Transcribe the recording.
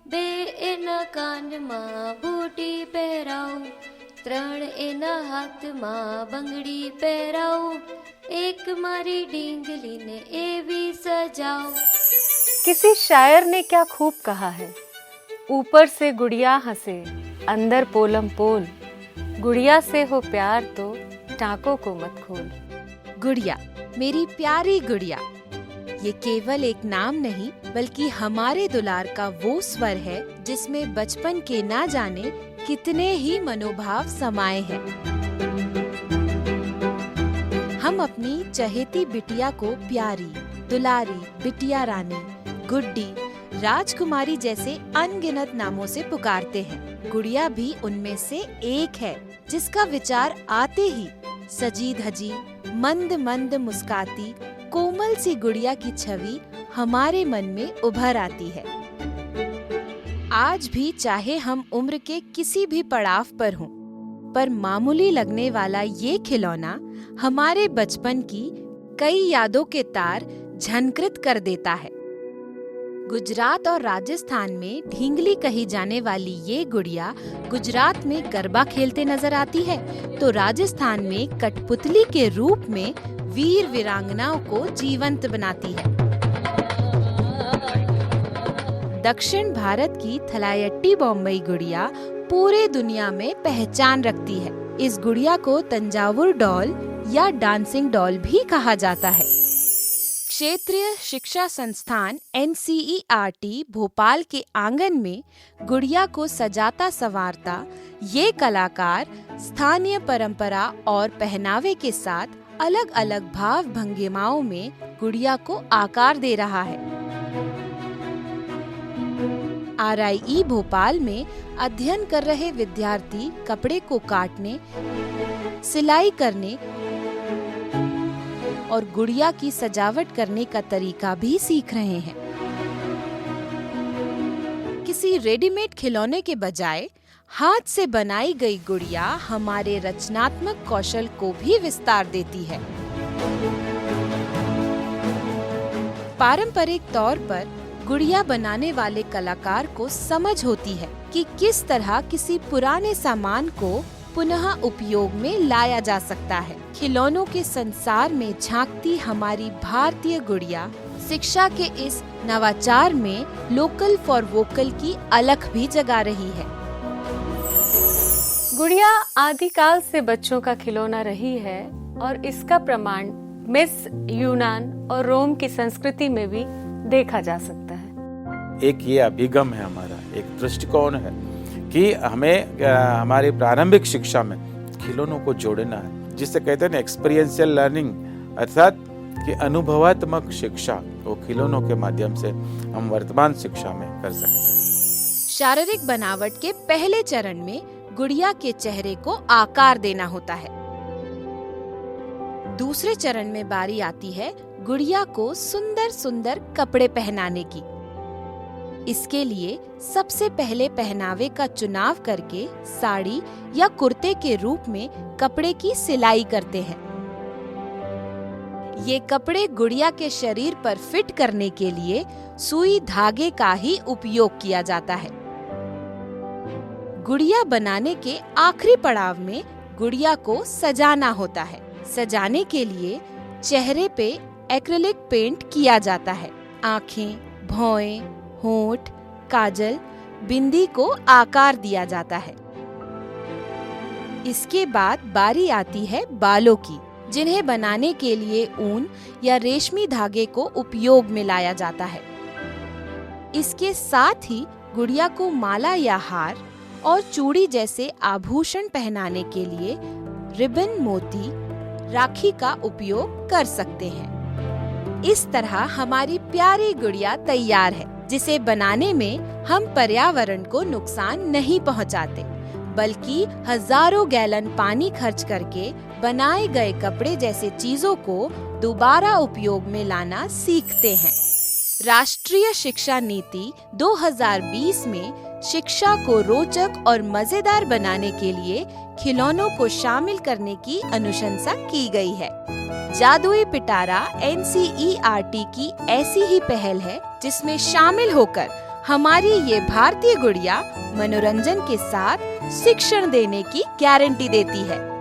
બે એના કાનમાં બુટી પહેરાવું, ત્રણ એના હાથમાં બંગડી પહેરાવું, એક મારી ઢીંગલીને એવી સજાઉ। किसी शायर ने क्या खूब कहा है, ऊपर से गुड़िया हंसे अंदर पोलम पोल, गुड़िया से हो प्यार तो टाँकों को मत खोल। गुड़िया, मेरी प्यारी गुड़िया, ये केवल एक नाम नहीं बल्कि हमारे दुलार का वो स्वर है जिसमें बचपन के ना जाने कितने ही मनोभाव समाये हैं। हम अपनी चहेती बिटिया को प्यारी, दुलारी, बिटिया रानी, गुड्डी, राजकुमारी जैसे अनगिनत नामों से पुकारते हैं। गुड़िया भी उनमें से एक है जिसका विचार आते ही सजी धजी, मंद मंद मुस्काती कोमल सी गुड़िया की छवि हमारे मन में उभर आती है। आज भी चाहे हम उम्र के किसी भी पड़ाव पर हों, पर मामूली लगने वाला ये खिलौना हमारे बचपन की कई यादों के तार झनकृत कर देता है। गुजरात और राजस्थान में ढींगली कही जाने वाली ये गुड़िया गुजरात में गरबा खेलते नजर आती है, तो राजस्थान में कठपुतली के रूप में वीर वीरांगनाओं को जीवंत बनाती है। दक्षिण भारत की थलायट्टी बॉम्बई गुड़िया पूरे दुनिया में पहचान रखती है। इस गुड़िया को तंजावुर डॉल या डांसिंग डॉल भी कहा जाता है। क्षेत्रीय शिक्षा संस्थान NCERT भोपाल के आंगन में गुड़िया को सजाता संवारता ये कलाकार स्थानीय परंपरा और पहनावे के साथ अलग अलग भाव भंगिमाओं में गुड़िया को आकार दे रहा है। RIE भोपाल में अध्ययन कर रहे विद्यार्थी कपड़े को काटने, सिलाई करने और गुड़िया की सजावट करने का तरीका भी सीख रहे हैं। किसी रेडीमेड खिलौने के बजाय हाथ से बनाई गई गुड़िया हमारे रचनात्मक कौशल को भी विस्तार देती है। पारंपरिक तौर पर गुड़िया बनाने वाले कलाकार को समझ होती है कि किस तरह किसी पुराने सामान को पुनः उपयोग में लाया जा सकता है। खिलौनों के संसार में झांकती हमारी भारतीय गुड़िया शिक्षा के इस नवाचार में लोकल फॉर वोकल की अलख भी जगा रही है। गुड़िया आदिकाल से बच्चों का खिलौना रही है और इसका प्रमाण मिस यूनान और रोम की संस्कृति में भी देखा जा सकता है। एक ये अभिगम है, हमारा एक दृष्टिकोण है कि हमें हमारी प्रारंभिक शिक्षा में खिलौनों को जोड़ना है, जिससे कहते हैं ना एक्सपीरियंशियल लर्निंग, अर्थात कि अनुभवात्मक शिक्षा वो खिलौनों के माध्यम से हम वर्तमान शिक्षा में कर सकते हैं। शारीरिक बनावट के पहले चरण में गुड़िया के चेहरे को आकार देना होता है। दूसरे चरण में बारी आती है गुड़िया को सुंदर सुंदर कपड़े पहनाने की। इसके लिए सबसे पहले पहनावे का चुनाव करके साड़ी या कुर्ते के रूप में कपड़े की सिलाई करते हैं। ये कपड़े गुड़िया के शरीर पर फिट करने के लिए सुई धागे का ही उपयोग किया जाता है। गुड़िया बनाने के आखिरी पड़ाव में गुड़िया को सजाना होता है। सजाने के लिए चेहरे पे एक्रिलिक पेंट किया जाता है। आँखें, भौहें, होंठ, काजल, बिंदी को आकार दिया जाता है। इसके बाद बारी आती है बालों की, जिन्हें बनाने के लिए ऊन या रेशमी धागे को उपयोग में लाया जाता है। इसके साथ ही गुड़िया को माला या हार और चूड़ी जैसे आभूषण पहनाने के लिए रिबन, मोती, राखी का उपयोग कर सकते हैं। इस तरह हमारी प्यारी गुड़िया तैयार है, जिसे बनाने में हम पर्यावरण को नुकसान नहीं पहुंचाते, बल्कि हजारों गैलन पानी खर्च करके बनाए गए कपड़े जैसे चीजों को दोबारा उपयोग में लाना सीखते हैं। राष्ट्रीय शिक्षा नीति 2020 में शिक्षा को रोचक और मजेदार बनाने के लिए खिलौनों को शामिल करने की अनुशंसा की गई है। जादुई पिटारा NCERT की ऐसी ही पहल है, जिसमें शामिल होकर हमारी ये भारतीय गुड़िया मनोरंजन के साथ शिक्षण देने की गारंटी देती है।